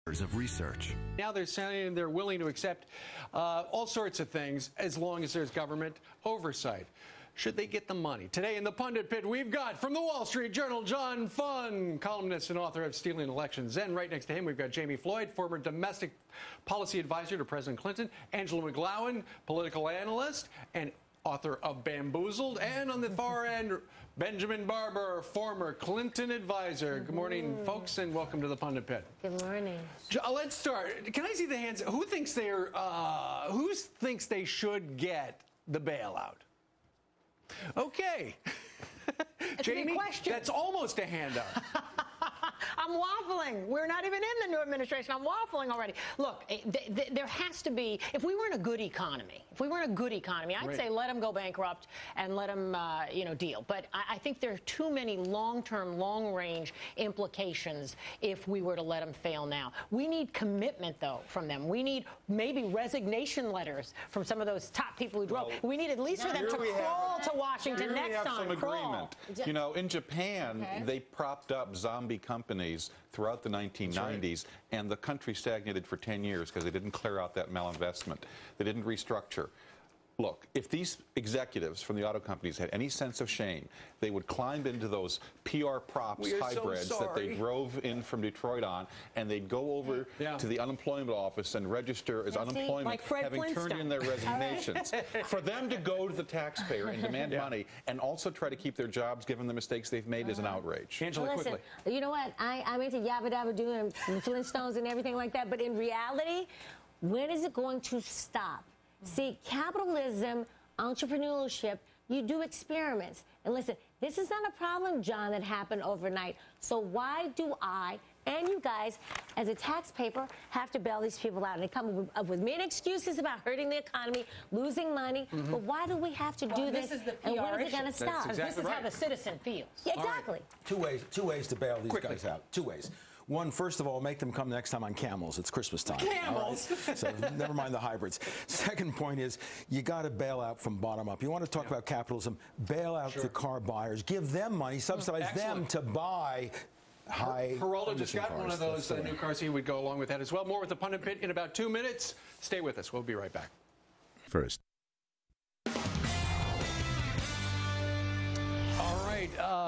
of research. Now they're saying they're willing to accept all sorts of things as long as there's government oversight. Should they get the money? Today in the Pundit Pit, we've got from the Wall Street Journal, John Fun, columnist and author of Stealing Elections. And right next to him, we've got Jamie Floyd, former domestic policy advisor to President Clinton, Angela McGlowan, political analyst, and author of Bamboozled, and on the far end, Benjamin Barber, former Clinton advisor. Good morning, folks, and welcome to the Pundit Pit. Good morning. Let's start. Can I see the hands? Who thinks they should get the bailout? Okay. Jamie, that's almost a hand up. I'm waffling. We're not even in the new administration. I'm waffling already. Look, there has to be, if we were in a good economy, I'd say let them go bankrupt and let them, deal. But I think there are too many long-term, long-range implications if we were to let them fail now. We need commitment, though, from them. We need maybe resignation letters from some of those top people who drove. We need at least for them to crawl to Washington next time. Some agreement. You know, in Japan, they propped up zombie companies throughout the 1990s, and the country stagnated for 10 years because they didn't clear out that malinvestment. They didn't restructure. Look, if these executives from the auto companies had any sense of shame, they would climb into those PR props hybrids that they drove in from Detroit on, and they'd go over to the unemployment office and register as unemployment, having turned in their resignations. For them to go to the taxpayer and demand money and also try to keep their jobs given the mistakes they've made is an outrage. Angela, quickly. You know what? I'm into Yabba Dabba Doo and Flintstones and everything like that, but in reality, when is it going to stop? See, capitalism, entrepreneurship, you do experiments. And listen, this is not a problem, John, that happened overnight. So why do I and you guys, as a taxpayer, have to bail these people out? And they come up with many excuses about hurting the economy, losing money. But why do we have to do this? Is the PR and when is it going to stop? Exactly this is how the citizen feels. Yeah, exactly. Two ways to bail these guys out. Two ways. One, first of all, make them come next time on camels. It's Christmas time. Camels. Right? So never mind the hybrids. Second point is you got to bail out from bottom up. You want to talk about capitalism, bail out the car buyers, give them money, subsidize them to buy high. Geraldo just got one of those new cars. He would go along with that as well. More with the Pundit Pit in about 2 minutes. Stay with us. We'll be right back. First.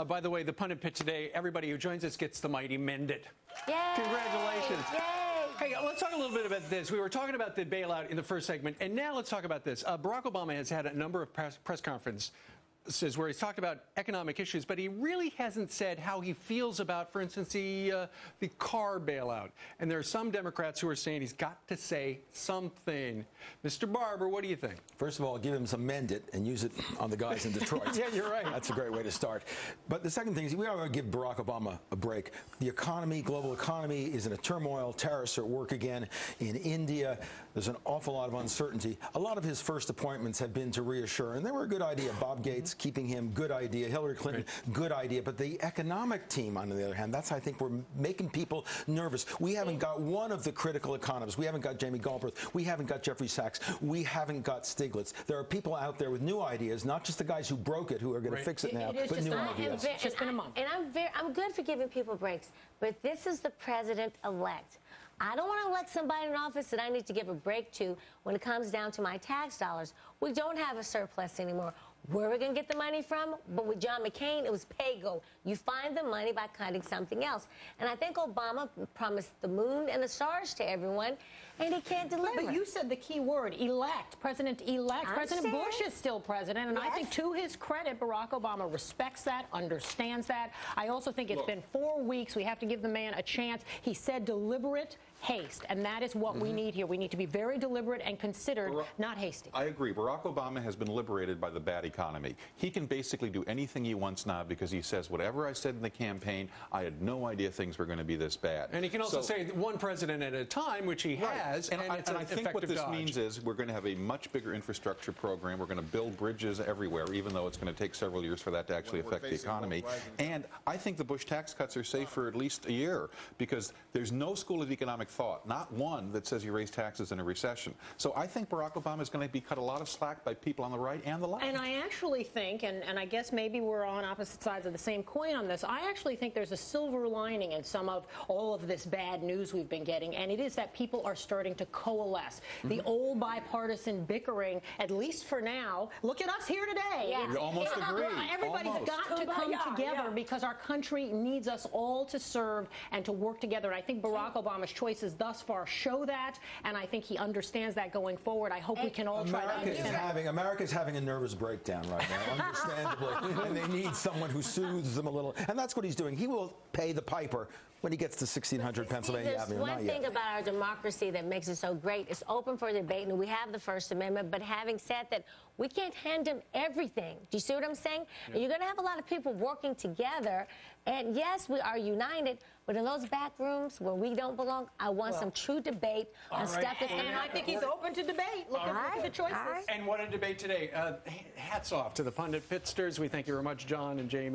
By the way, the Pundit Pit today, everybody who joins us gets the mighty Mendit. Yay! Congratulations. Yay! Hey, let's talk a little bit about this. We were talking about the bailout in the first segment, and now let's talk about this. Barack Obama has had a number of press conferences where he's talked about economic issues, but he really hasn't said how he feels about, for instance, the car bailout. And there are some Democrats who are saying he's got to say something. Mr. Barber, what do you think? First of all, give him some Mend It and use it on the guys in Detroit. Yeah, you're right. That's a great way to start. But the second thing is we are going to give Barack Obama a break. The economy, global economy, is in a turmoil. Terrorists are at work again in India. There's an awful lot of uncertainty. A lot of his first appointments have been to reassure, and they were a good idea. Bob Gates, keeping him, good idea. Hillary Clinton, good idea. But the economic team, on the other hand, that's, I think, we're making people nervous. We haven't got one of the critical economists. We haven't got Jamie Galbraith. We haven't got Jeffrey Sachs. We haven't got Stiglitz. There are people out there with new ideas, not just the guys who broke it, who are going to fix it now, but new ideas. It's just been a month. And I'm good for giving people breaks, but this is the president-elect. I don't want to elect somebody in office that I need to give a break to when it comes down to my tax dollars. We don't have a surplus anymore. Where are we going to get the money from? But with John McCain, it was pay-go. You find the money by cutting something else. And I think Obama promised the moon and the stars to everyone, and he can't deliver. But you said the key word, elect, president-elect. President Bush is still president, and I think to his credit, Barack Obama respects that, understands that. I also think it's been 4 weeks. We have to give the man a chance. He said deliberate haste, and that is what we need here. We need to be very deliberate and considered, not hasty. I agree. Barack Obama has been liberated by the bad economy. He can basically do anything he wants now because he says, whatever I said in the campaign, I had no idea things were going to be this bad. And he can also say one president at a time, which he has, and I think what this means is we're going to have a much bigger infrastructure program. We're going to build bridges everywhere, even though it's going to take several years for that to actually affect the economy. And I think the Bush tax cuts are safe for at least a year because there's no school of economic thought, not one that says you raise taxes in a recession. So I think Barack Obama is going to be cut a lot of slack by people on the right and the left. And I actually think, and I guess maybe we're on opposite sides of the same coin on this, I actually think there's a silver lining in some of all of this bad news we've been getting, and it is that people are starting to coalesce. The old bipartisan bickering, at least for now, look at us here today. Yes. We almost agree. Everybody's Almost. got to come together because our country needs us all to serve and to work together. And I think Barack Obama's choices thus far show that, and I think he understands that going forward. I hope we can all try to understand that. America's having a nervous breakdown right now, understandably, and they need someone who soothes them a little. And that's what he's doing. He will pay the piper when he gets to 1600 Pennsylvania Avenue. There's one thing about our democracy that makes it so great. It's open for debate, and we have the First Amendment. But having said that, we can't hand him everything. Do you see what I'm saying? Yeah. You're going to have a lot of people working together. And yes, we are united, but in those back rooms where we don't belong, I want some true debate on stuff that's going to happen. I think he's open to debate. Look at the choices. And what a debate today. Hats off to the pundit pitsters. We thank you very much, John and Jamie.